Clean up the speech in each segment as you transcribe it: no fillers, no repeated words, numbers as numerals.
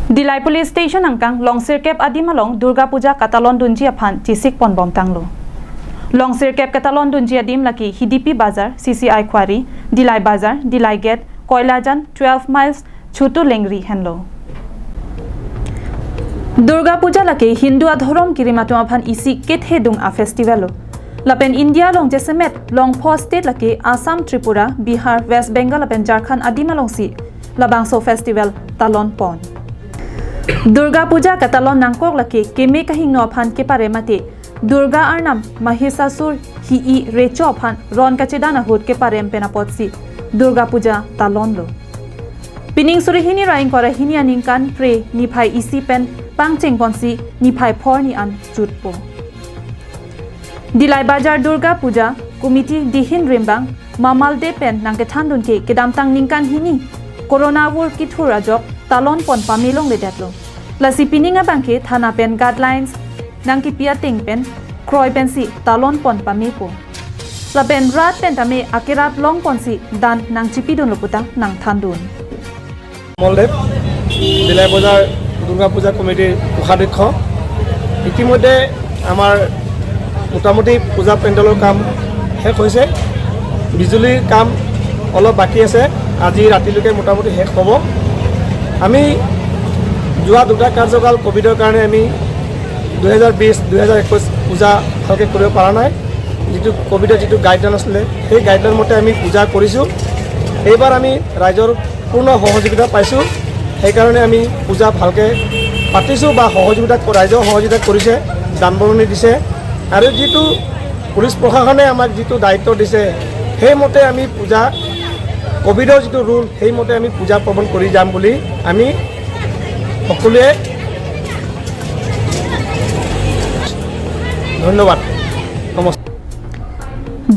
Dilai Police Station angkang long sirkep adimalong Durga Puja Katalon Dunji aphan cisik pon bom tanglo. Long sirkep Katalon Dunji adim laki Hidipi Bazar, CCI Quarry, Dilai Bazar, Dilai Gate, Koilajan, 12 miles, Chutu Lengri henlo. Durga Puja laki Hindu adhorom kirimatu aphan isi kit hedung a festivalo. Lapen India long jesemet long po state laki Assam, Tripura, Bihar, West Bengal lapen Jharkhand adimalong si Labangso Festival Talon Pon. Durga Puja Katalon nangkok laki keme kahing no aphan ke pare mate Durga Arnam Mahisasur hi I recho aphan ron kachedana hut ke pare penapotsi Durga Puja Talon lo. Pining suri hini raing kore hini aningkan pre niphai isi pen pangcheng ponsi niphai phor ni an chutpo. Dilai Bazar Durga Puja Committee dihin rimbang mamal de pen nangke thandun ke kedamtang ningkan hini Corona wur kithura jok talon pon pamilong le datlo. Lasi pininga bangke thana pen guidelines nangki pia ting pen kroi pen si talon pon pamipo. La pen rat pen tame akirat long pon si dan nang chipidun loputa nang thandun. মলদেৱ দিলাই বজাৰ দুৰ্গা পূজা কমিটিৰ উপাধ্যক্ষ ইতিমধ্যে আমাৰ মোটামুটি পূজা পেণ্ডেলৰ কাম শেষ হৈছে বিজুলীৰ কাম অলপ বাকী আছে আজি ৰাতিলৈকে মোটামুটি শেষ হ'ব আমি যোৱা দুটা কাৰ্যকাল কোভিডৰ কাৰণে আমি 2020 2021 পূজা ভালকৈ কৰিব পৰা নাই যিটো কোভিডৰ যিটো গাইডলাইন আছিলে সেই গাইডলাইন মতে আমি পূজা কৰিছোঁ এইবাৰ আমি ৰাইজৰ পূৰ্ণ সহযোগিতা পাইছোঁ সেইকাৰণে আমি পূজা ভালকৈ পাতিছোঁ বা সহযোগিতা ৰাইজৰ সহযোগিতা কৰিছে দান বৰঙণি দিছে আৰু যিটো পুলিচ প্ৰশাসনে আমাক যিটো দায়িত্ব দিছে সেইমতে আমি পূজা কোভিডৰ যিটো ৰুল সেইমতে আমি পূজা পালন কৰি যাম বুলি আমি সকলোৱে ধন্যবাদ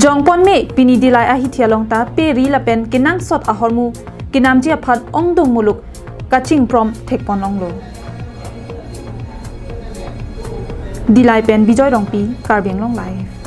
Jongpon me pini dilai ahithialong ta peri lapen kinang sot ahormu kinamji aphat ongdong muluk kaching prom thekpon onglo dilai pen bijoy rongpi karbeng long live